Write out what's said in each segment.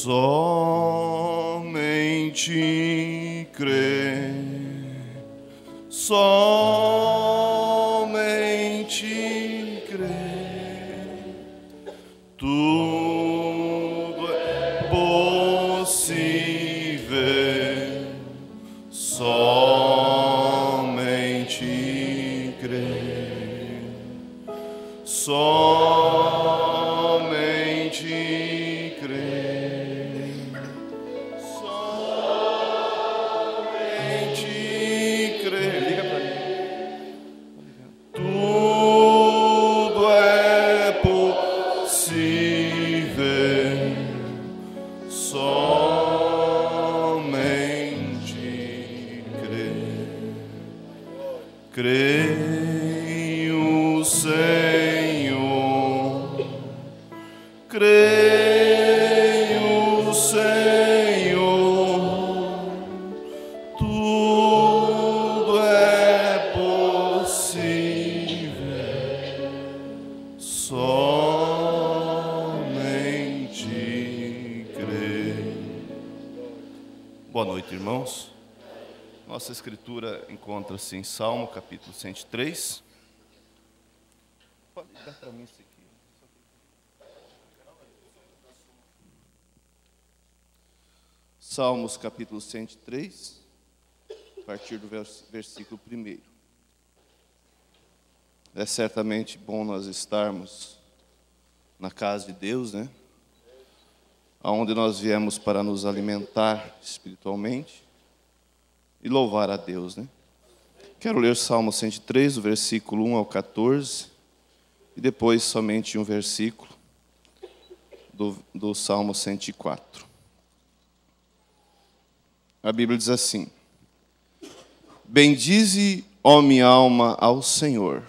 Somente crer, somente crer, tudo é possível, somente crer, somente crer, somente crer. Liga pra mim. Tudo é possível, somente crer. Creio, Senhor, creio, Senhor, tudo é possível, somente crer. Boa noite, irmãos. Nossa escritura encontra-se em Salmo, capítulo 103. Pode dar para mim isso aqui. Salmos, capítulo 103, a partir do versículo 1. É certamente bom nós estarmos na casa de Deus, né? Aonde nós viemos para nos alimentar espiritualmente e louvar a Deus, né? Quero ler Salmo 103, do versículo 1 ao 14, e depois somente um versículo do Salmo 104. A Bíblia diz assim: Bendize, ó minha alma, ao Senhor,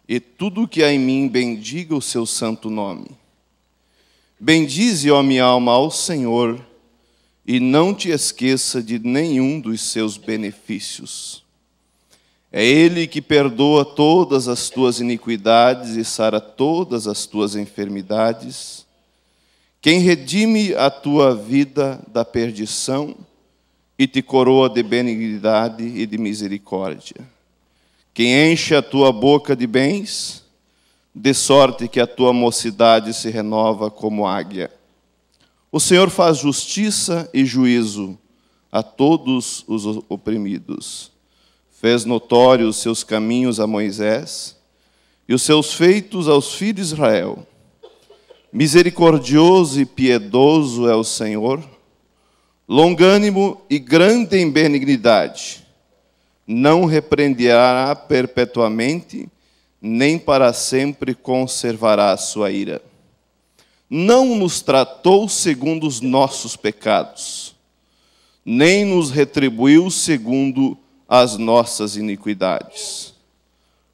e tudo que há em mim bendiga o seu santo nome. Bendize, ó minha alma, ao Senhor, e não te esqueça de nenhum dos seus benefícios. É Ele que perdoa todas as tuas iniquidades e sara todas as tuas enfermidades. Quem redime a tua vida da perdição e te coroa de benignidade e de misericórdia. Quem enche a tua boca de bens, de sorte que a tua mocidade se renova como águia. O Senhor faz justiça e juízo a todos os oprimidos. Fez notórios os seus caminhos a Moisés e os seus feitos aos filhos de Israel. Misericordioso e piedoso é o Senhor, longânimo e grande em benignidade. Não repreenderá perpetuamente, nem para sempre conservará a sua ira. Não nos tratou segundo os nossos pecados, nem nos retribuiu segundo as nossas iniquidades.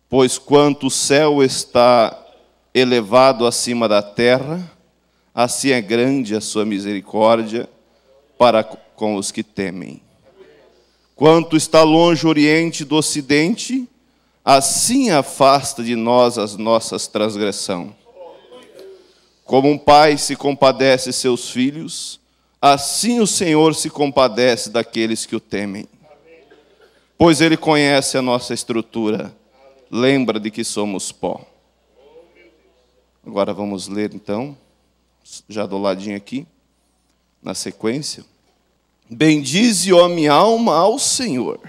Pois quanto o céu está elevado acima da terra, assim é grande a sua misericórdia para com os que temem. Quanto está longe o oriente do ocidente, assim afasta de nós as nossas transgressões. Como um pai se compadece de seus filhos, assim o Senhor se compadece daqueles que o temem. Pois Ele conhece a nossa estrutura, lembra de que somos pó. Agora vamos ler então, já do ladinho aqui, na sequência. Bendize, ó minha alma, ao Senhor.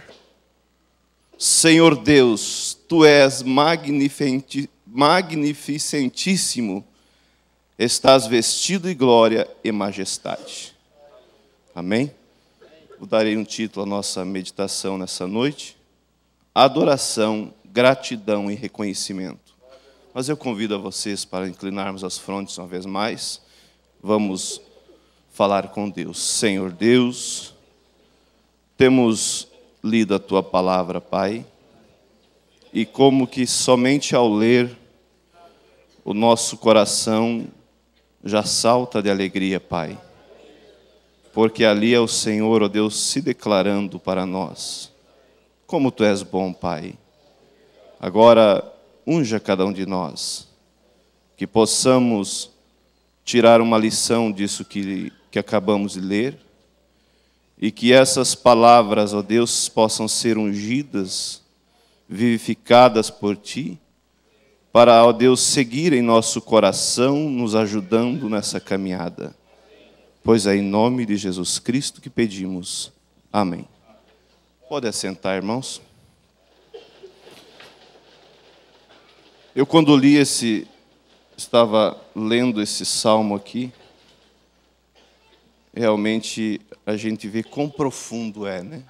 Senhor Deus, Tu és magnificentíssimo, estás vestido de glória e majestade. Amém? Eu darei um título à nossa meditação nessa noite: Adoração, gratidão e reconhecimento. Mas eu convido a vocês para inclinarmos as frontes uma vez mais. Vamos falar com Deus. Senhor Deus, temos lido a Tua palavra, Pai, e como que somente ao ler, o nosso coração já salta de alegria, Pai, porque ali é o Senhor, ó Deus, se declarando para nós. Como Tu és bom, Pai. Agora, unja cada um de nós, que possamos tirar uma lição disso que acabamos de ler, e que essas palavras, ó Deus, possam ser ungidas, vivificadas por Ti, para, ó Deus, seguir em nosso coração, nos ajudando nessa caminhada. Pois é em nome de Jesus Cristo que pedimos. Amém. Pode assentar, irmãos. Eu, quando li estava lendo esse salmo aqui, realmente a gente vê quão profundo é, né?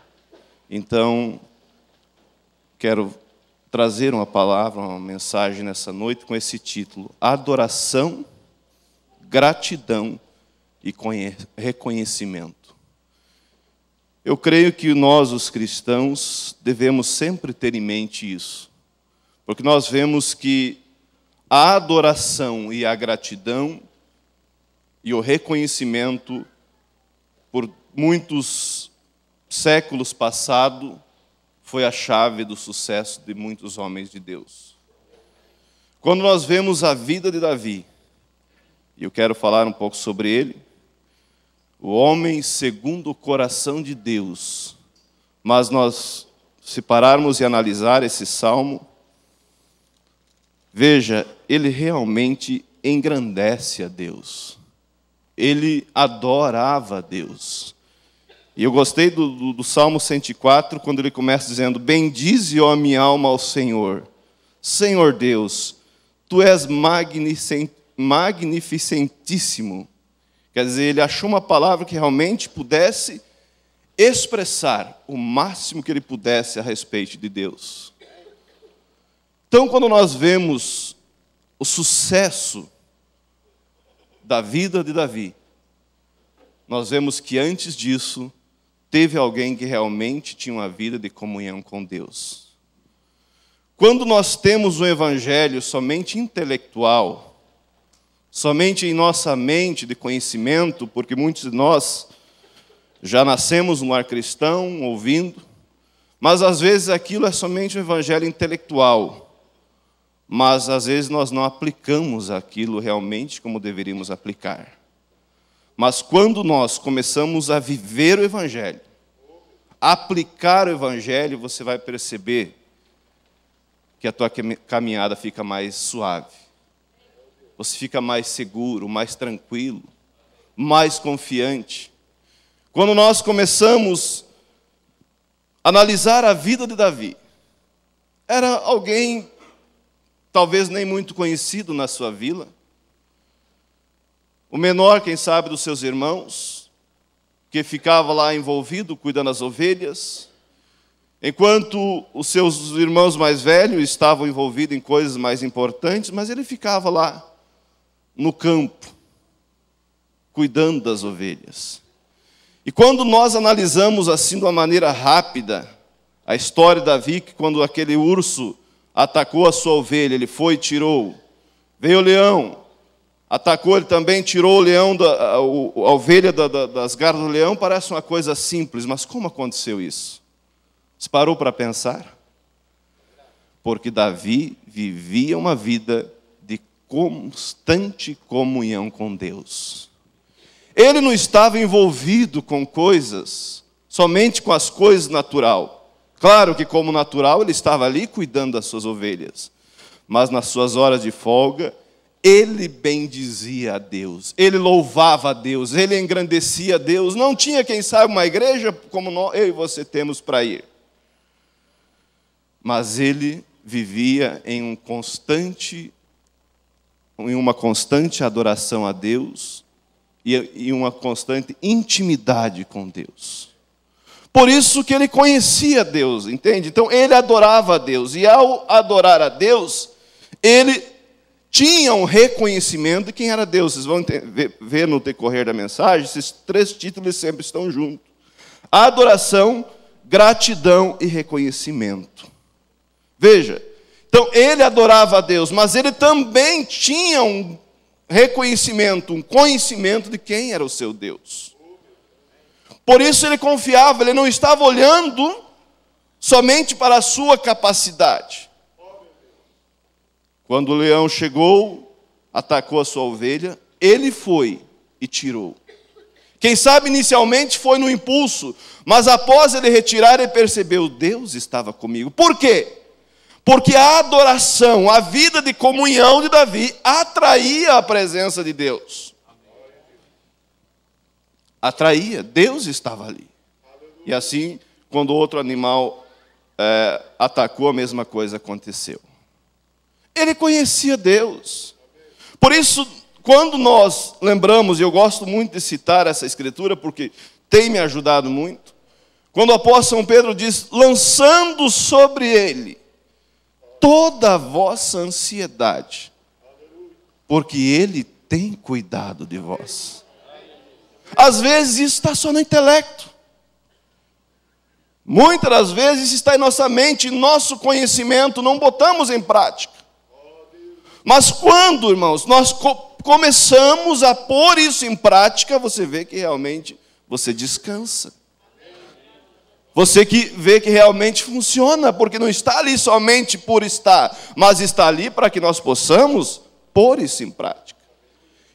Então, quero trazer uma palavra, uma mensagem nessa noite com esse título: Adoração, Gratidão e Reconhecimento. Eu creio que nós, os cristãos, devemos sempre ter em mente isso, porque nós vemos que a adoração e a gratidão e o reconhecimento, por muitos séculos passados, foi a chave do sucesso de muitos homens de Deus. Quando nós vemos a vida de Davi, e eu quero falar um pouco sobre ele, o homem segundo o coração de Deus, mas nós, se pararmos e analisar esse salmo, veja, ele realmente engrandece a Deus. Ele adorava a Deus. E eu gostei do Salmo 104, quando ele começa dizendo: bendize, ó minha alma, ao Senhor. Senhor Deus, Tu és magnificentíssimo. Quer dizer, ele achou uma palavra que realmente pudesse expressar o máximo que ele pudesse a respeito de Deus. Então, quando nós vemos o sucesso da vida de Davi, nós vemos que antes disso, teve alguém que realmente tinha uma vida de comunhão com Deus. Quando nós temos um evangelho somente intelectual, somente em nossa mente de conhecimento, porque muitos de nós já nascemos no lar cristão, ouvindo, mas às vezes aquilo é somente um evangelho intelectual, mas às vezes nós não aplicamos aquilo realmente como deveríamos aplicar. Mas quando nós começamos a viver o Evangelho, aplicar o Evangelho, você vai perceber que a tua caminhada fica mais suave. Você fica mais seguro, mais tranquilo, mais confiante. Quando nós começamos a analisar a vida de Davi, era alguém talvez nem muito conhecido na sua vila, o menor, quem sabe, dos seus irmãos, que ficava lá envolvido, cuidando das ovelhas, enquanto os seus irmãos mais velhos estavam envolvidos em coisas mais importantes, mas ele ficava lá, no campo, cuidando das ovelhas. E quando nós analisamos assim, de uma maneira rápida, a história de Davi, que quando aquele urso atacou a sua ovelha, ele foi e tirou, veio o leão, atacou, ele também tirou o leão, a ovelha das garras do leão. Parece uma coisa simples, mas como aconteceu isso? Você parou para pensar? Porque Davi vivia uma vida de constante comunhão com Deus. Ele não estava envolvido com coisas, somente com as coisas natural. Claro que como natural ele estava ali cuidando das suas ovelhas, mas nas suas horas de folga, ele bendizia a Deus, ele louvava a Deus, ele engrandecia a Deus. Não tinha, quem sabe, uma igreja como eu e você temos para ir. Mas ele vivia em uma constante adoração a Deus e uma constante intimidade com Deus. Por isso que ele conhecia Deus, entende? Então ele adorava a Deus, e ao adorar a Deus, ele tinha um reconhecimento de quem era Deus. Vocês vão ver no decorrer da mensagem, esses três títulos sempre estão juntos: adoração, gratidão e reconhecimento. Veja, então ele adorava a Deus, mas ele também tinha um reconhecimento, um conhecimento de quem era o seu Deus. Por isso ele confiava, ele não estava olhando somente para a sua capacidade. Quando o leão chegou, atacou a sua ovelha, ele foi e tirou. Quem sabe inicialmente foi no impulso, mas após ele retirar, ele percebeu, Deus estava comigo. Por quê? Porque a adoração, a vida de comunhão de Davi atraía a presença de Deus. Atraía, Deus estava ali. E assim, quando outro animal atacou, a mesma coisa aconteceu. Ele conhecia Deus. Por isso, quando nós lembramos, e eu gosto muito de citar essa escritura, porque tem me ajudado muito, quando o apóstolo São Pedro diz, lançando sobre ele toda a vossa ansiedade, porque ele tem cuidado de vós. Às vezes isso está só no intelecto. Muitas das vezes está em nossa mente, em nosso conhecimento, não botamos em prática. Mas quando, irmãos, nós começamos a pôr isso em prática, você vê que realmente você descansa. Você que vê que realmente funciona, porque não está ali somente por estar, mas está ali para que nós possamos pôr isso em prática.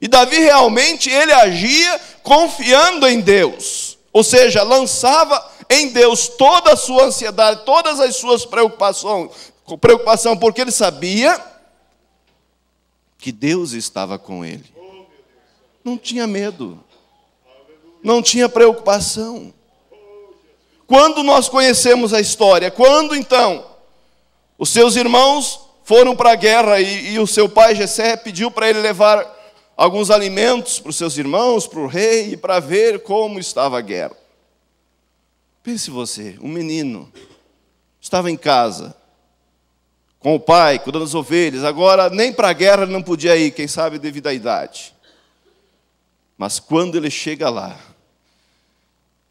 E Davi realmente, ele agia confiando em Deus. Ou seja, lançava em Deus toda a sua ansiedade, todas as suas preocupação, porque ele sabia que Deus estava com ele. Não tinha medo. Não tinha preocupação. Quando nós conhecemos a história, quando então os seus irmãos foram para a guerra e o seu pai Jessé pediu para ele levar alguns alimentos para os seus irmãos, para o rei, e para ver como estava a guerra. Pense você, um menino estava em casa, com o pai, cuidando das ovelhas, agora nem para a guerra ele não podia ir, quem sabe devido à idade. Mas quando ele chega lá,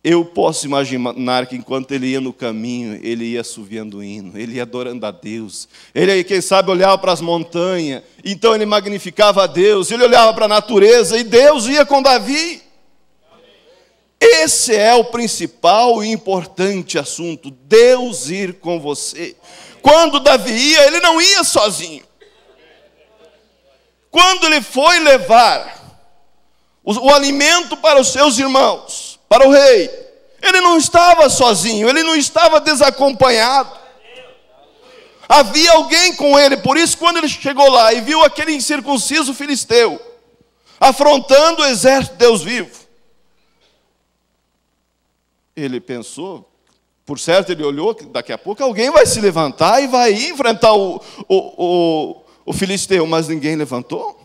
eu posso imaginar que enquanto ele ia no caminho, ele ia assoviando o hino, ele ia adorando a Deus. Ele, quem sabe, olhava para as montanhas, então ele magnificava a Deus, ele olhava para a natureza e Deus ia com Davi. Esse é o principal e importante assunto, Deus ir com você. Quando Davi ia, ele não ia sozinho. Quando ele foi levar o alimento para os seus irmãos, para o rei, ele não estava sozinho, ele não estava desacompanhado. Havia alguém com ele, por isso quando ele chegou lá e viu aquele incircunciso filisteu afrontando o exército de Deus vivo, ele pensou, por certo ele olhou que daqui a pouco alguém vai se levantar e vai enfrentar o filisteu, mas ninguém levantou.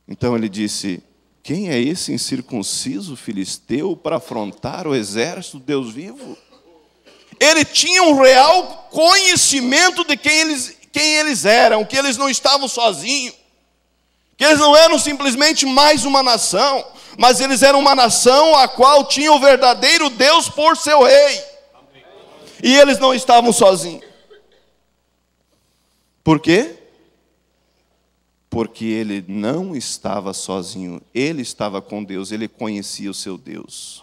Então ele disse, quem é esse incircunciso filisteu para afrontar o exército de Deus vivo? Ele tinha um real conhecimento de quem eles eram, que eles não estavam sozinhos, que eles não eram simplesmente mais uma nação, mas eles eram uma nação a qual tinha o verdadeiro Deus por seu rei. E eles não estavam sozinhos. Por quê? Porque ele não estava sozinho, ele estava com Deus, ele conhecia o seu Deus.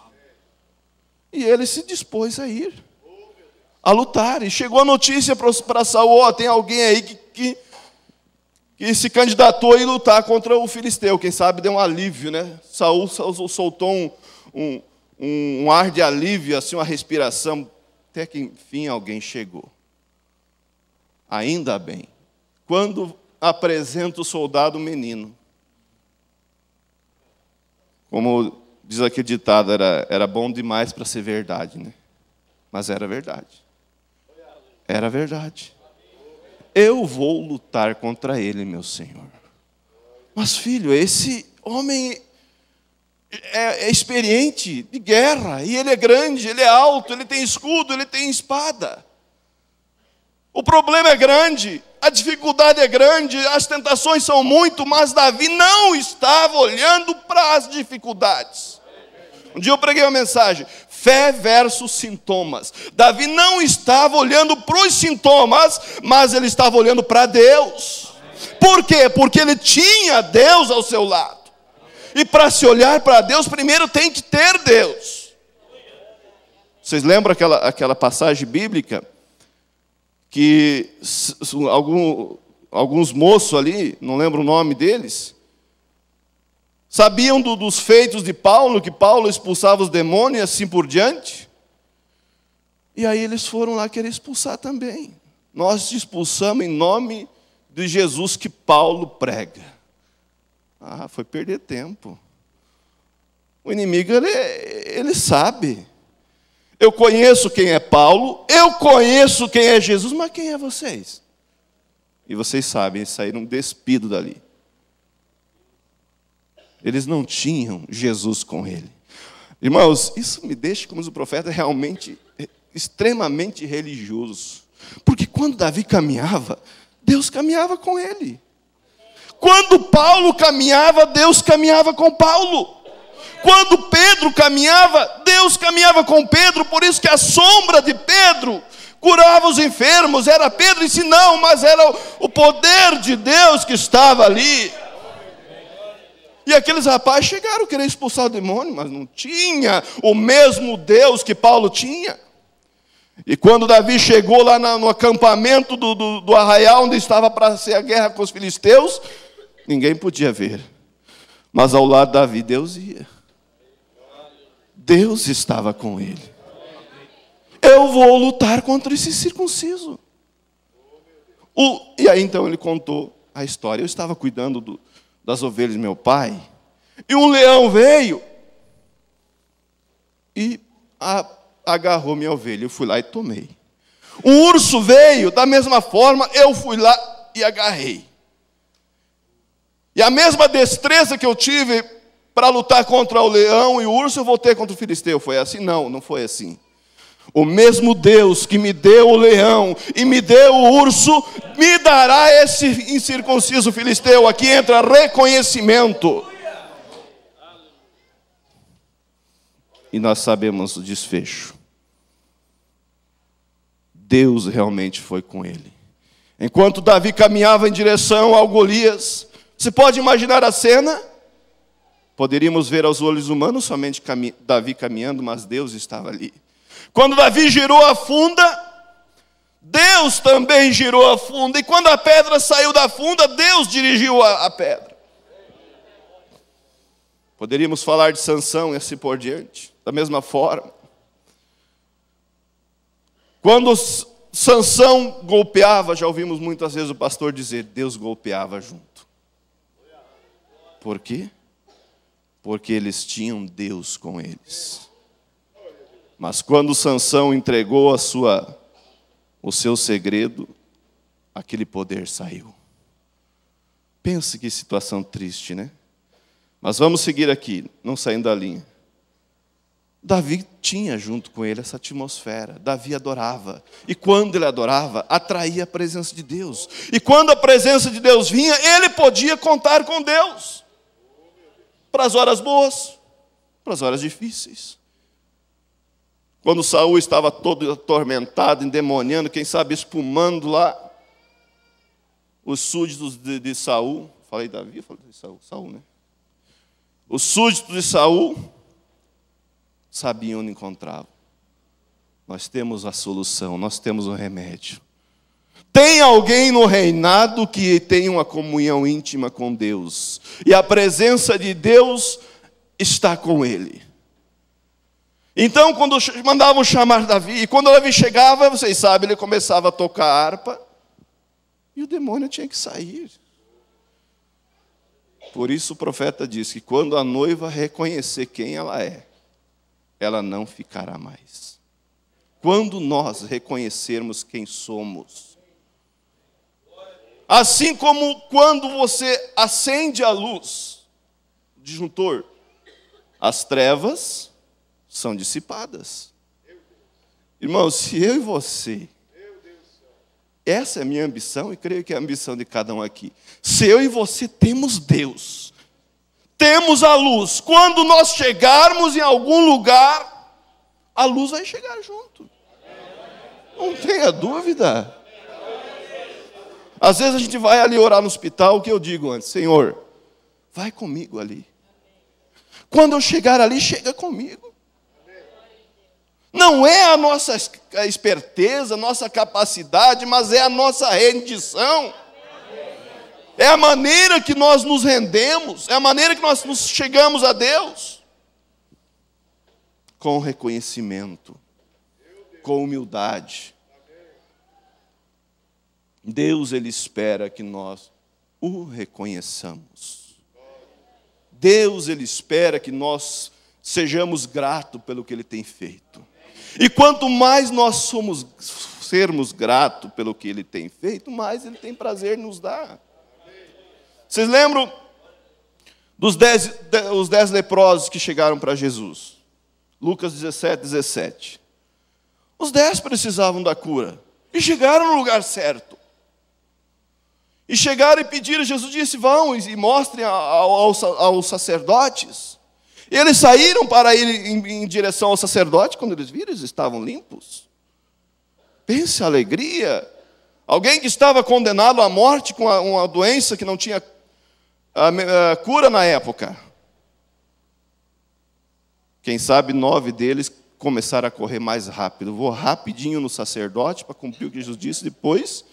E ele se dispôs a ir, a lutar. E chegou a notícia para Saul, tem alguém aí que se candidatou a ir lutar contra o filisteu. Quem sabe deu um alívio, né? Saul soltou um ar de alívio, assim, uma respiração, até que enfim alguém chegou. Ainda bem. Quando apresenta o soldado menino, como diz aquele ditado, era bom demais para ser verdade, né? Mas era verdade. Era verdade. Eu vou lutar contra ele, meu Senhor. Mas filho, esse homem é experiente de guerra, e ele é grande, ele é alto, ele tem escudo, ele tem espada. O problema é grande, a dificuldade é grande, as tentações são muito, mas Davi não estava olhando para as dificuldades. Um dia eu preguei uma mensagem, fé versus sintomas. Davi não estava olhando para os sintomas, mas ele estava olhando para Deus. Por quê? Porque ele tinha Deus ao seu lado. E para se olhar para Deus, primeiro tem que ter Deus. Vocês lembram aquela passagem bíblica? Que alguns moços ali, não lembro o nome deles, Sabiam dos feitos de Paulo, que Paulo expulsava os demônios e assim por diante. E aí eles foram lá querer expulsar também. Nós te expulsamos em nome de Jesus que Paulo prega. Foi perder tempo. O inimigo, ele sabe. Eu conheço quem é Paulo, eu conheço quem é Jesus, mas quem é vocês? E vocês sabem, eles saíram despidos dali. Eles não tinham Jesus com ele. Irmãos, isso me deixa, como diz o profeta, realmente extremamente religioso. Porque quando Davi caminhava, Deus caminhava com ele. Quando Paulo caminhava, Deus caminhava com Paulo. Quando Pedro caminhava, Deus caminhava com Pedro. Por isso que a sombra de Pedro curava os enfermos. Era Pedro e se não, mas era o poder de Deus que estava ali. E aqueles rapazes chegaram a querer expulsar o demônio, mas não tinha o mesmo Deus que Paulo tinha. E quando Davi chegou lá no acampamento do arraial, onde estava para ser a guerra com os filisteus, ninguém podia ver. Mas ao lado de Davi, Deus ia. Deus estava com ele. Eu vou lutar contra esse circunciso. E aí então ele contou a história. Eu estava cuidando das ovelhas do meu pai, e um leão veio e agarrou minha ovelha. Eu fui lá e tomei. Um urso veio, da mesma forma, eu fui lá e agarrei. E a mesma destreza que eu tive para lutar contra o leão e o urso, eu vou ter contra o filisteu. Foi assim? Não, não foi assim. O mesmo Deus que me deu o leão e me deu o urso, me dará esse incircunciso filisteu. Aqui entra reconhecimento. E nós sabemos o desfecho. Deus realmente foi com ele. Enquanto Davi caminhava em direção ao Golias, você pode imaginar a cena? Poderíamos ver aos olhos humanos somente Davi caminhando, mas Deus estava ali. Quando Davi girou a funda, Deus também girou a funda. E quando a pedra saiu da funda, Deus dirigiu a pedra. Poderíamos falar de Sansão e assim por diante. Da mesma forma. Quando Sansão golpeava, já ouvimos muitas vezes o pastor dizer, Deus golpeava junto. Por quê? Porque eles tinham Deus com eles. Mas quando Sansão entregou o seu segredo, aquele poder saiu. Pense que situação triste, né? Mas vamos seguir aqui, não saindo da linha. Davi tinha junto com ele essa atmosfera. Davi adorava. E quando ele adorava, atraía a presença de Deus. E quando a presença de Deus vinha, ele podia contar com Deus. Para as horas boas, para as horas difíceis. Quando Saul estava todo atormentado, endemoniando, quem sabe espumando lá, os súditos de Saul, falei Davi, falei Saul, né? Os súditos de Saul sabiam onde encontravam. Nós temos a solução, nós temos o remédio. Tem alguém no reinado que tem uma comunhão íntima com Deus, e a presença de Deus está com ele. Então, quando mandavam chamar Davi, e quando Davi chegava, vocês sabem, ele começava a tocar harpa, e o demônio tinha que sair. Por isso o profeta diz que quando a noiva reconhecer quem ela é, ela não ficará mais. Quando nós reconhecermos quem somos, assim como quando você acende a luz, o disjuntor, as trevas são dissipadas. Irmãos, se eu e você, essa é a minha ambição, e creio que é a ambição de cada um aqui. Se eu e você temos Deus, temos a luz, quando nós chegarmos em algum lugar, a luz vai chegar junto. Não tenha dúvida. Às vezes a gente vai ali orar no hospital, o que eu digo antes? Senhor, vai comigo ali. Quando eu chegar ali, chega comigo. Não é a nossa esperteza, a nossa capacidade, mas é a nossa rendição. é a maneira que nós nos rendemos, é a maneira que nós nos chegamos a Deus. Com reconhecimento, com humildade. Deus, Ele espera que nós o reconheçamos. Deus, Ele espera que nós sejamos gratos pelo que Ele tem feito. E quanto mais nós sermos gratos pelo que Ele tem feito, mais Ele tem prazer em nos dar. Vocês lembram dos 10 leprosos que chegaram para Jesus? Lucas 17, 17. Os 10 precisavam da cura. E chegaram no lugar certo. E chegaram e pediram, Jesus disse, vão e mostrem aos sacerdotes. E eles saíram para ir em direção ao sacerdote, quando eles viram, eles estavam limpos. Pense a alegria. Alguém que estava condenado à morte com uma doença que não tinha cura na época. Quem sabe 9 deles começaram a correr mais rápido. Vou rapidinho no sacerdote para cumprir o que Jesus disse, depois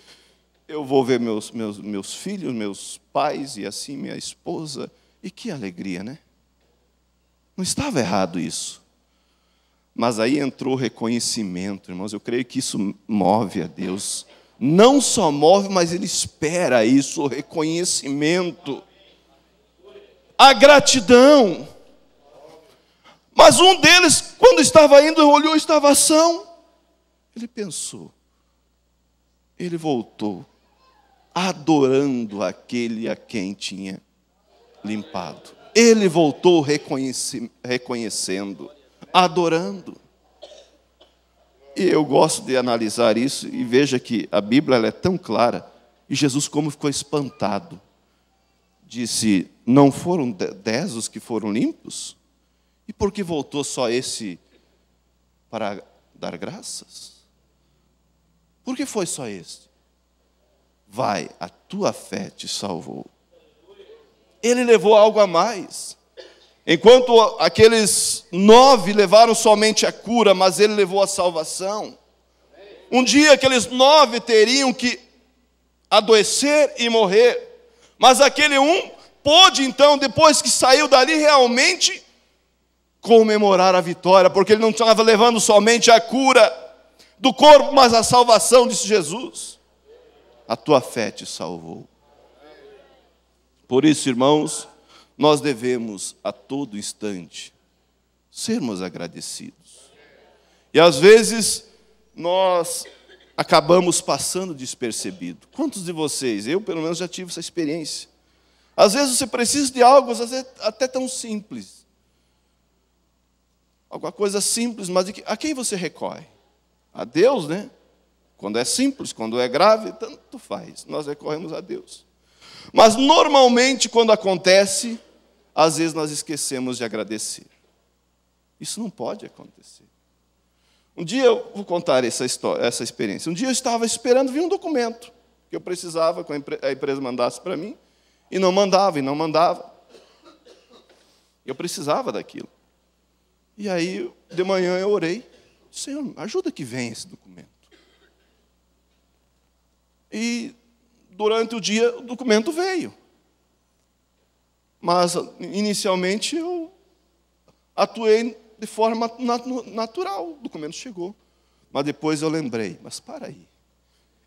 eu vou ver meus filhos, meus pais e assim minha esposa. E que alegria, né? Não estava errado isso. Mas aí entrou o reconhecimento, irmãos. Eu creio que isso move a Deus. Não só move, mas Ele espera isso, o reconhecimento. A gratidão. Mas um deles, quando estava indo, olhou a escavação. Ele pensou. Ele voltou, adorando aquele a quem tinha limpado. Ele voltou reconhecendo, adorando. E eu gosto de analisar isso, e veja que a Bíblia ela é tão clara, e Jesus como ficou espantado. Disse, não foram 10 os que foram limpos? E por que voltou só esse para dar graças? Por que foi só esse? Vai, a tua fé te salvou. Ele levou algo a mais. Enquanto aqueles 9 levaram somente a cura, mas ele levou a salvação. Um dia aqueles 9 teriam que adoecer e morrer. Mas aquele um pôde então, depois que saiu dali, realmente comemorar a vitória, porque ele não estava levando somente a cura do corpo, mas a salvação, disse Jesus. A tua fé te salvou. Por isso, irmãos, nós devemos a todo instante sermos agradecidos. E às vezes nós acabamos passando despercebido. Quantos de vocês, eu pelo menos já tive essa experiência. Às vezes você precisa de algo, às vezes até tão simples. Alguma coisa simples, mas a quem você recorre? A Deus, né? Quando é simples, quando é grave, tanto faz. Nós recorremos a Deus. Mas normalmente quando acontece, às vezes nós esquecemos de agradecer. Isso não pode acontecer. Um dia, eu vou contar essa experiência. Um dia eu estava esperando vir um documento que eu precisava, que a empresa mandasse para mim, e não mandava, e não mandava. Eu precisava daquilo. E aí, de manhã eu orei, Senhor, ajuda que venha esse documento. E durante o dia o documento veio. Mas inicialmente eu atuei de forma natural, o documento chegou. Mas depois eu lembrei, mas para aí,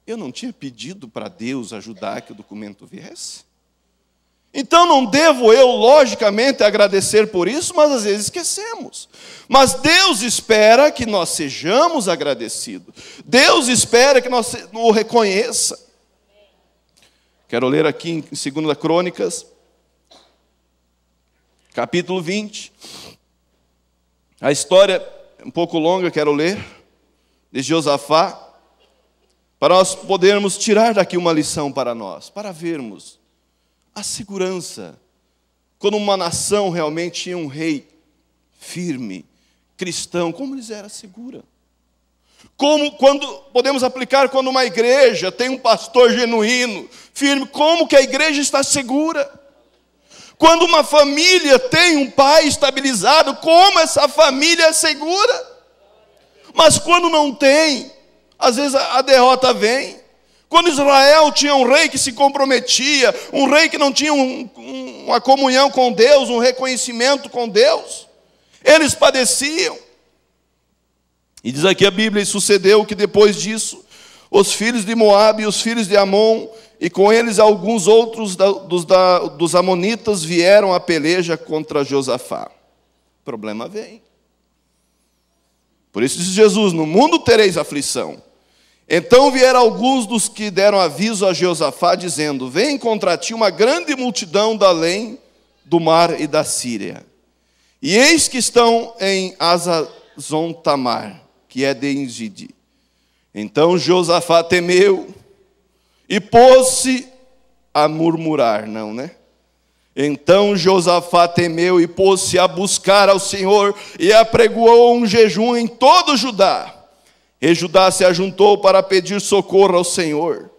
eu não tinha pedido para Deus ajudar que o documento viesse? Então não devo eu, logicamente, agradecer por isso, mas às vezes esquecemos. Mas Deus espera que nós sejamos agradecidos. Deus espera que nós o reconheça. Quero ler aqui em 2 Crônicas, capítulo 20. A história é um pouco longa, quero ler, de Josafá, para nós podermos tirar daqui uma lição para nós, para vermos a segurança, quando uma nação realmente tinha um rei firme, cristão, como eles eram segura. Como podemos aplicar quando uma igreja tem um pastor genuíno, firme, como que a igreja está segura? Quando uma família tem um pai estabilizado, como essa família é segura? Mas quando não tem, às vezes a derrota vem. Quando Israel tinha um rei que se comprometia, um rei que não tinha uma comunhão com Deus, um reconhecimento com Deus, eles padeciam. E diz aqui a Bíblia, e sucedeu que depois disso, os filhos de Moabe e os filhos de Amon, e com eles alguns outros dos amonitas, vieram à peleja contra Josafá. O problema vem. Por isso disse Jesus, no mundo tereis aflição. Então vieram alguns dos que deram aviso a Josafá, dizendo, vem contra ti uma grande multidão da além do mar e da Síria. E eis que estão em Hazazon-Tamar, que é de Engedi. Então Josafá temeu e pôs-se a murmurar, não, né? Então Josafá temeu e pôs-se a buscar ao Senhor e apregoou um jejum em todo Judá. E Judá se ajuntou para pedir socorro ao Senhor.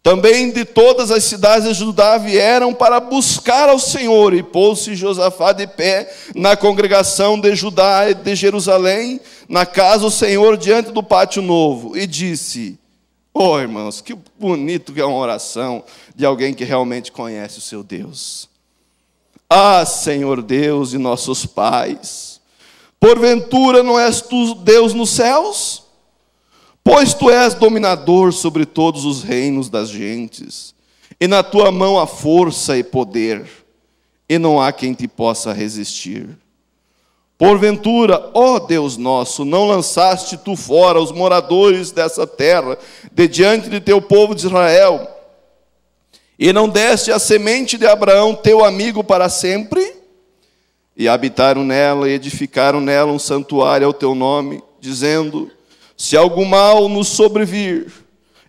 Também de todas as cidades de Judá vieram para buscar ao Senhor. E pôs-se Josafá de pé na congregação de Judá e de Jerusalém, na casa do Senhor, diante do pátio novo. E disse, irmãos, que bonito que é uma oração de alguém que realmente conhece o seu Deus. Senhor Deus de nossos pais, porventura não és tu Deus nos céus? Pois tu és dominador sobre todos os reinos das gentes, e na tua mão há força e poder, e não há quem te possa resistir. Porventura, ó Deus nosso, não lançaste tu fora os moradores dessa terra, de diante de teu povo de Israel, e não deste a semente de Abraão, teu amigo, para sempre? E habitaram nela e edificaram nela um santuário ao teu nome, dizendo, se algum mal nos sobrevir,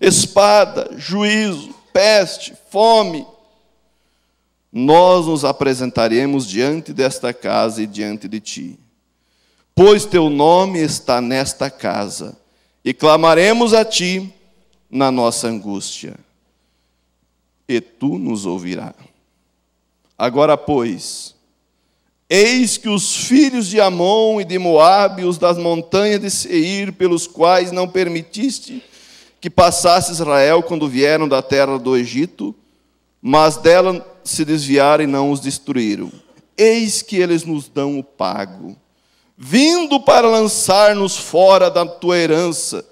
espada, juízo, peste, fome, nós nos apresentaremos diante desta casa e diante de ti. Pois teu nome está nesta casa, e clamaremos a ti na nossa angústia, e tu nos ouvirás. Agora, pois, eis que os filhos de Amon e de Moabe, os das montanhas de Seir, pelos quais não permitiste que passasse Israel quando vieram da terra do Egito, mas dela se desviaram e não os destruíram. Eis que eles nos dão o pago, vindo para lançar-nos fora da tua herança,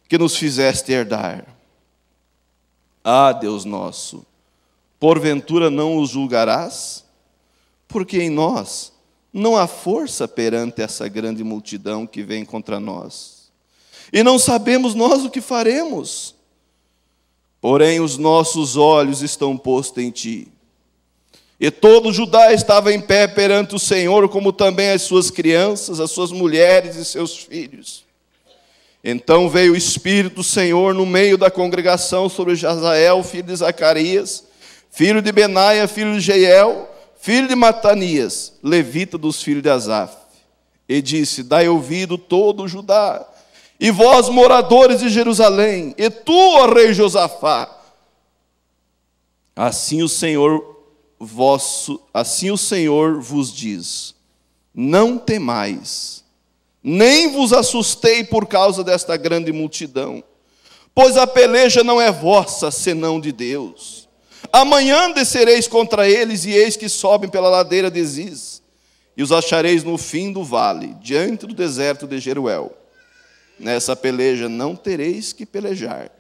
que nos fizeste herdar. Deus nosso, porventura não os julgarás? Porque em nós não há força perante essa grande multidão que vem contra nós. E não sabemos nós o que faremos. Porém, os nossos olhos estão postos em ti. E todo Judá estava em pé perante o Senhor, como também as suas crianças, as suas mulheres e seus filhos. Então veio o Espírito do Senhor no meio da congregação sobre Jazael, filho de Zacarias, filho de Benaia, filho de Jeiel, filho de Matanias, levita dos filhos de Asaf. E disse, dai ouvido todo o Judá, e vós moradores de Jerusalém, e tu, ó rei Josafá, assim o Senhor vos diz, não temais, nem vos assustei por causa desta grande multidão, pois a peleja não é vossa, senão de Deus. Amanhã descereis contra eles, e eis que sobem pela ladeira de Ziz, e os achareis no fim do vale, diante do deserto de Jeruel. Nessa peleja não tereis que pelejar.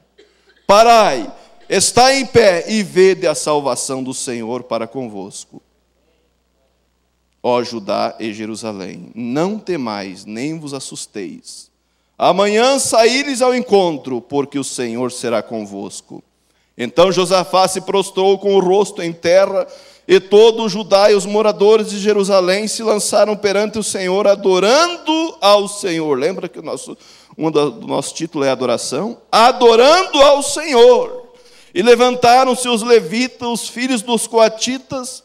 Parai, está em pé e vede a salvação do Senhor para convosco. Ó Judá e Jerusalém, não temais, nem vos assusteis. Amanhã saíres ao encontro, porque o Senhor será convosco. Então Josafá se prostrou com o rosto em terra, e todo o Judá e os moradores de Jerusalém se lançaram perante o Senhor, adorando ao Senhor. Lembra que do nosso título é adoração? Adorando ao Senhor. E levantaram-se os levitas, os filhos dos coatitas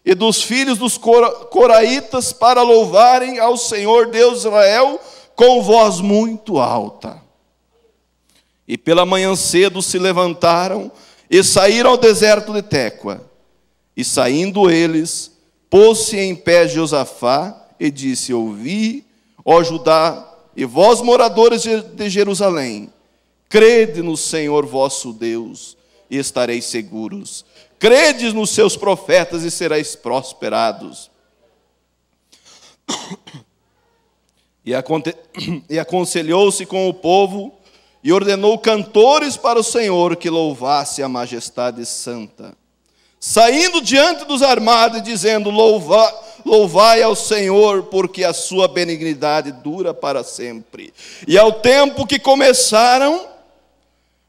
e dos filhos dos coraitas, para louvarem ao Senhor Deus de Israel com voz muito alta. E pela manhã cedo se levantaram e saíram ao deserto de Tecoa. E saindo eles, pôs-se em pé Josafá e disse, ouvi, ó Judá, e vós moradores de Jerusalém, Crede no Senhor vosso Deus e estareis seguros. Crede nos seus profetas e sereis prosperados. E aconselhou-se com o povo e ordenou cantores para o Senhor que louvasse a majestade santa. Saindo diante dos armados e dizendo: louvai ao Senhor, porque a sua benignidade dura para sempre. E ao tempo que começaram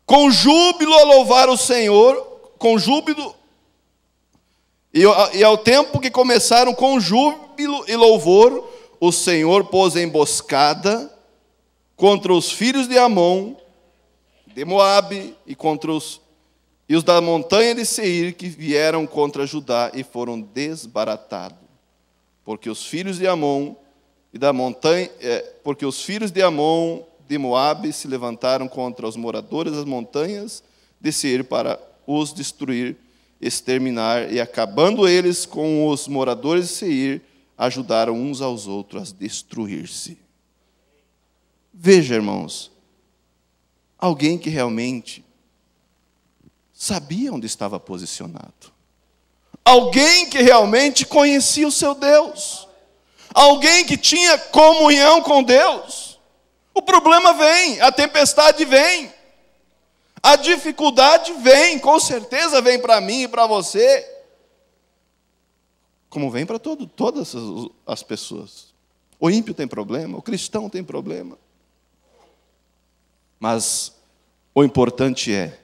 com júbilo a louvar o Senhor, com júbilo, e ao tempo que começaram com júbilo e louvor, o Senhor pôs emboscada contra os filhos de Amon, de Moabe, e os da montanha de Seir, que vieram contra Judá e foram desbaratados. Porque os filhos de Amon e da montanha, porque os filhos de Amon de Moabe se levantaram contra os moradores das montanhas de Seir para os destruir, exterminar, e acabando eles com os moradores de Seir, ajudaram uns aos outros a destruir-se. Veja, irmãos, alguém que realmente sabia onde estava posicionado. Alguém que realmente conhecia o seu Deus. Alguém que tinha comunhão com Deus. O problema vem, a tempestade vem. A dificuldade vem, com certeza vem para mim e para você. Como vem para todas as pessoas. O ímpio tem problema, o cristão tem problema. Mas o importante é,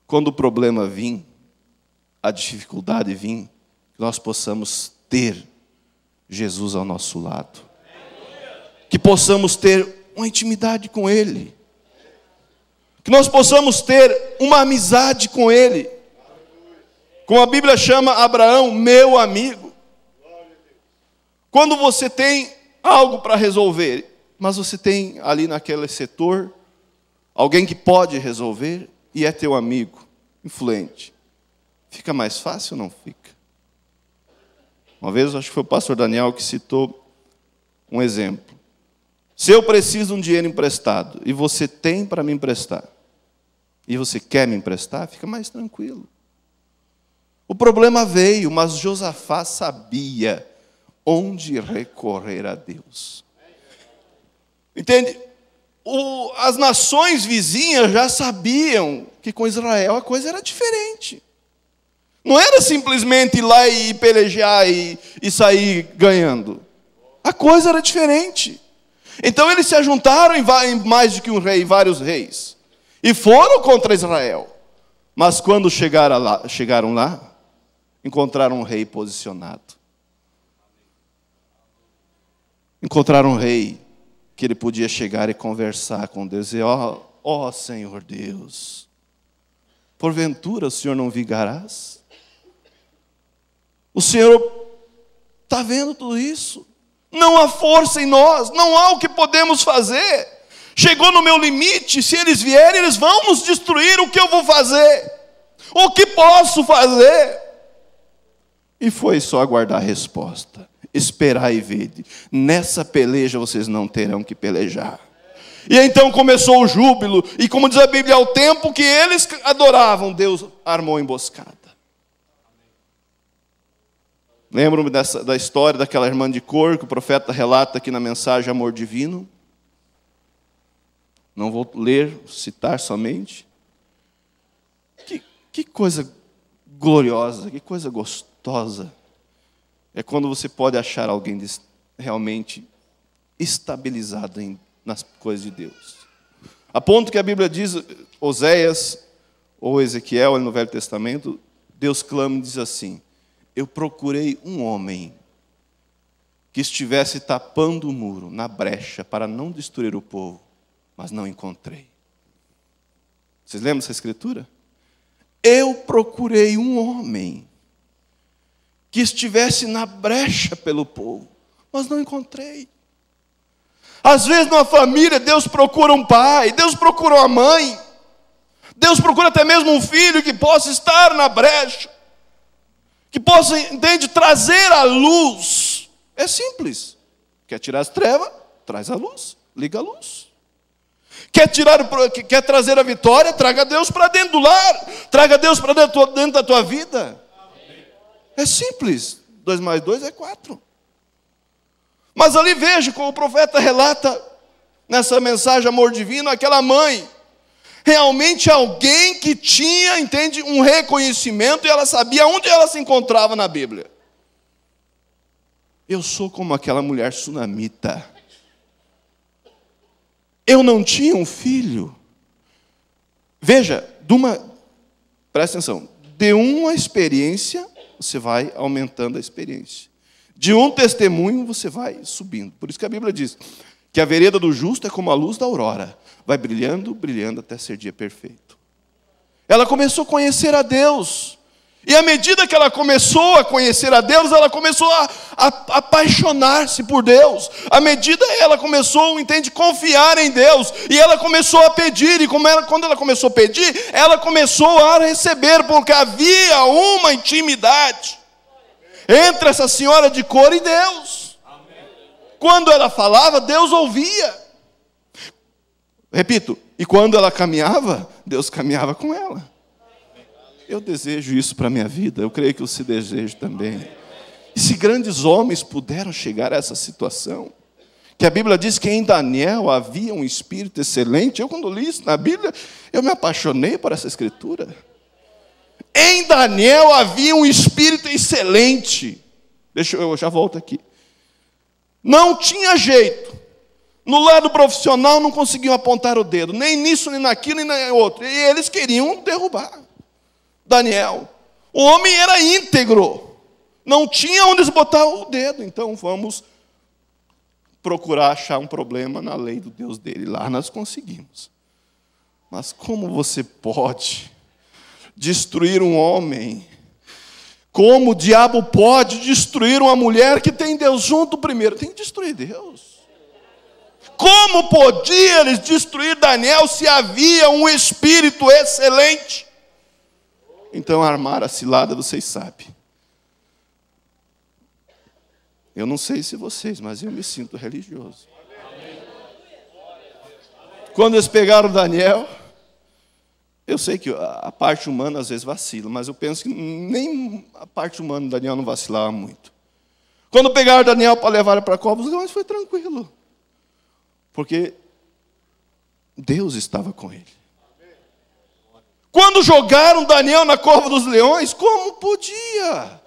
quando o problema vir, a dificuldade vir, que nós possamos ter Jesus ao nosso lado. Que possamos ter uma intimidade com Ele. Que nós possamos ter uma amizade com Ele. Como a Bíblia chama Abraão, meu amigo. Quando você tem algo para resolver, mas você tem ali naquele setor alguém que pode resolver e é teu amigo, influente, fica mais fácil ou não fica? Uma vez, acho que foi o pastor Daniel que citou um exemplo. Se eu preciso de um dinheiro emprestado e você tem para me emprestar, e você quer me emprestar, fica mais tranquilo. O problema veio, mas Josafá sabia onde recorrer a Deus. Entende? As nações vizinhas já sabiam que com Israel a coisa era diferente. Não era simplesmente ir lá e pelejar e sair ganhando. A coisa era diferente. Então eles se ajuntaram em mais do que um rei, vários reis. E foram contra Israel. Mas quando chegaram lá, encontraram um rei posicionado. Encontraram um rei que ele podia chegar e conversar com Deus e dizer: ó Senhor Deus, porventura o Senhor não vigarás? O Senhor está vendo tudo isso? Não há força em nós, não há o que podemos fazer. Chegou no meu limite, se eles vierem, eles vão nos destruir, o que eu vou fazer? O que posso fazer? E foi só aguardar a resposta. Esperar e ver. Nessa peleja vocês não terão que pelejar. E então começou o júbilo. E como diz a Bíblia, ao tempo que eles adoravam, Deus armou emboscada. Lembro-me da história daquela irmã de cor que o profeta relata aqui na mensagem Amor Divino. Não vou ler, citar somente. Que coisa gloriosa, que coisa gostosa. É quando você pode achar alguém realmente estabilizado nas coisas de Deus. A ponto que a Bíblia diz, Oséias ou Ezequiel, no Velho Testamento, Deus clama e diz assim: eu procurei um homem que estivesse tapando o muro, na brecha, para não destruir o povo, mas não encontrei. Vocês lembram dessa escritura? Eu procurei um homem que estivesse na brecha pelo povo, mas não encontrei. Às vezes na família Deus procura um pai, Deus procura uma mãe, Deus procura até mesmo um filho que possa estar na brecha, que possa, entende, trazer a luz. É simples. Quer tirar as trevas? Traz a luz, liga a luz. Quer trazer a vitória? Traga Deus para dentro do lar. Traga Deus para dentro da tua vida. É simples. 2 mais 2 é 4. Mas ali veja como o profeta relata nessa mensagem Amor Divino, aquela mãe, realmente alguém que tinha, entende, um reconhecimento e ela sabia onde ela se encontrava na Bíblia. Eu sou como aquela mulher sunamita. Eu não tinha um filho. Veja, presta atenção, de uma experiência, você vai aumentando a experiência. De um testemunho, você vai subindo. Por isso que a Bíblia diz que a vereda do justo é como a luz da aurora. Vai brilhando, brilhando até ser dia perfeito. Ela começou a conhecer a Deus. E à medida que ela começou a conhecer a Deus, ela começou a apaixonar-se por Deus. À medida ela começou, entende, confiar em Deus. E ela começou a pedir. E quando ela começou a pedir, ela começou a receber. Porque havia uma intimidade entre essa senhora de cor e Deus. Quando ela falava, Deus ouvia. Repito, e quando ela caminhava, Deus caminhava com ela. Eu desejo isso para a minha vida, eu creio que você deseja também. E se grandes homens puderam chegar a essa situação, que a Bíblia diz que em Daniel havia um espírito excelente. Eu quando li isso na Bíblia, eu me apaixonei por essa escritura. Em Daniel havia um espírito excelente. Eu já volto aqui. Não tinha jeito. No lado profissional não conseguiam apontar o dedo, nem nisso, nem naquilo, nem na outro. E eles queriam derrubar Daniel. O homem era íntegro. Não tinha onde botar o dedo. Então vamos procurar achar um problema na lei do Deus dele. Lá nós conseguimos. Mas como você pode destruir um homem? Como o diabo pode destruir uma mulher que tem Deus junto primeiro? Tem que destruir Deus. Como podia eles destruir Daniel se havia um espírito excelente? Então armar a cilada, vocês sabem. Eu não sei se vocês, mas eu me sinto religioso. Quando eles pegaram Daniel, eu sei que a parte humana às vezes vacila, mas eu penso que nem a parte humana de Daniel não vacilava muito. Quando pegaram Daniel para levar para a cova dos leões, foi tranquilo. Porque Deus estava com ele. Quando jogaram Daniel na cova dos leões, como podia?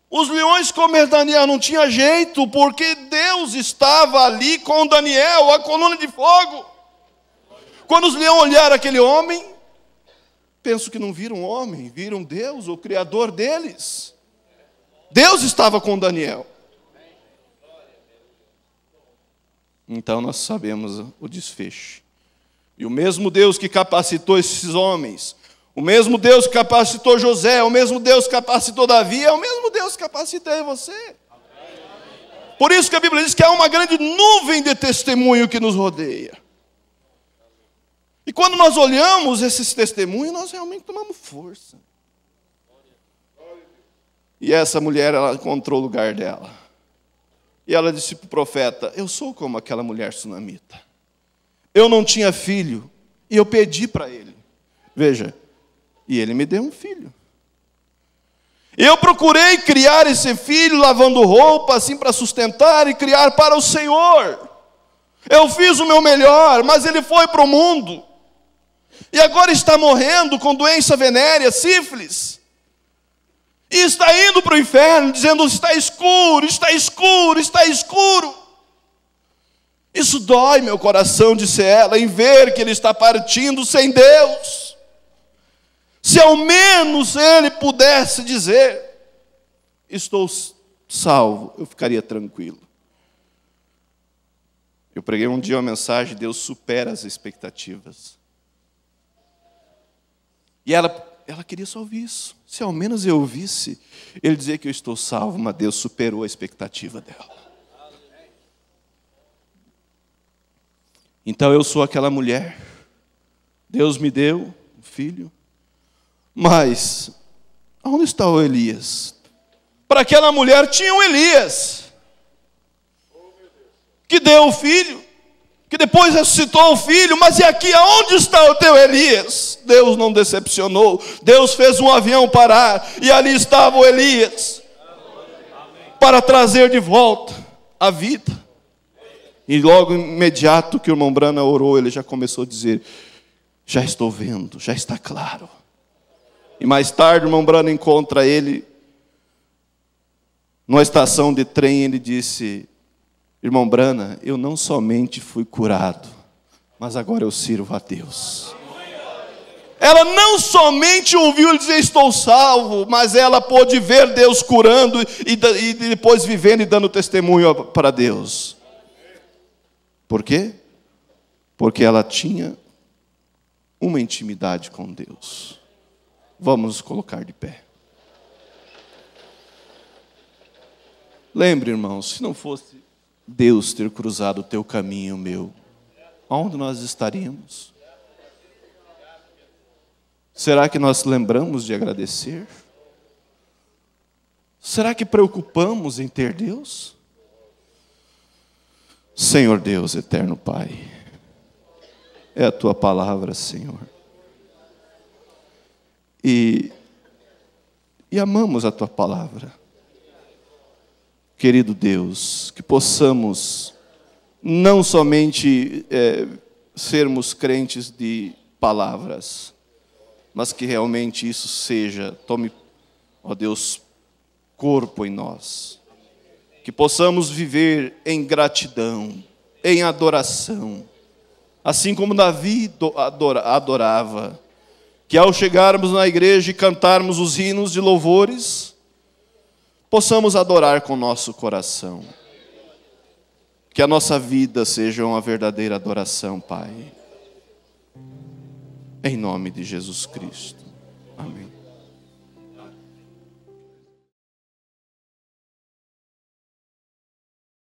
Os leões comer Daniel não tinha jeito, porque Deus estava ali com Daniel, a coluna de fogo. Quando os leões olharam aquele homem, penso que não viram um homem, viram Deus, o Criador deles. Deus estava com Daniel. Então nós sabemos o desfecho. E o mesmo Deus que capacitou esses homens, o mesmo Deus que capacitou José, o mesmo Deus que capacitou Davi, é o mesmo Deus que capacita você. Por isso que a Bíblia diz que há uma grande nuvem de testemunho que nos rodeia. E quando nós olhamos esses testemunhos, nós realmente tomamos força. E essa mulher, ela encontrou o lugar dela. E ela disse para o profeta: eu sou como aquela mulher sunamita. Eu não tinha filho, e eu pedi para ele. Veja, e ele me deu um filho. Eu procurei criar esse filho, lavando roupa, assim para sustentar e criar para o Senhor. Eu fiz o meu melhor, mas ele foi para o mundo. E agora está morrendo com doença venérea, sífilis. E está indo para o inferno, dizendo: está escuro, está escuro, está escuro. Isso dói meu coração, disse ela, em ver que ele está partindo sem Deus. Se ao menos ele pudesse dizer: estou salvo, eu ficaria tranquilo. Eu preguei um dia uma mensagem: Deus supera as expectativas. E ela queria só ouvir isso. Se ao menos eu ouvisse ele dizer que eu estou salvo, mas Deus superou a expectativa dela. Então eu sou aquela mulher. Deus me deu um filho. Mas onde está o Elias? Para aquela mulher tinha um Elias, que deu o filho, que depois ressuscitou o filho, mas e aqui, aonde está o teu Elias? Deus não decepcionou, Deus fez um avião parar, e ali estava o Elias, para trazer de volta a vida. E logo imediato que o irmão Brana orou, ele já começou a dizer, já estou vendo, já está claro. E mais tarde o irmão Brana encontra ele, numa estação de trem, ele disse, irmão Brana, eu não somente fui curado, mas agora eu sirvo a Deus. Ela não somente ouviu ele dizer estou salvo, mas ela pôde ver Deus curando e depois vivendo e dando testemunho para Deus. Por quê? Porque ela tinha uma intimidade com Deus. Vamos nos colocar de pé. Lembre, irmãos, se não fosse Deus ter cruzado o teu caminho e o meu, aonde nós estaríamos? Será que nós lembramos de agradecer? Será que preocupamos em ter Deus? Senhor Deus, eterno Pai, é a Tua palavra, Senhor. E amamos a Tua palavra. Querido Deus, que possamos não somente sermos crentes de palavras, mas que realmente isso tome, ó Deus, corpo em nós. Que possamos viver em gratidão, em adoração, assim como Davi adorava. Que ao chegarmos na igreja e cantarmos os hinos de louvores, possamos adorar com o nosso coração. Que a nossa vida seja uma verdadeira adoração, Pai. Em nome de Jesus Cristo.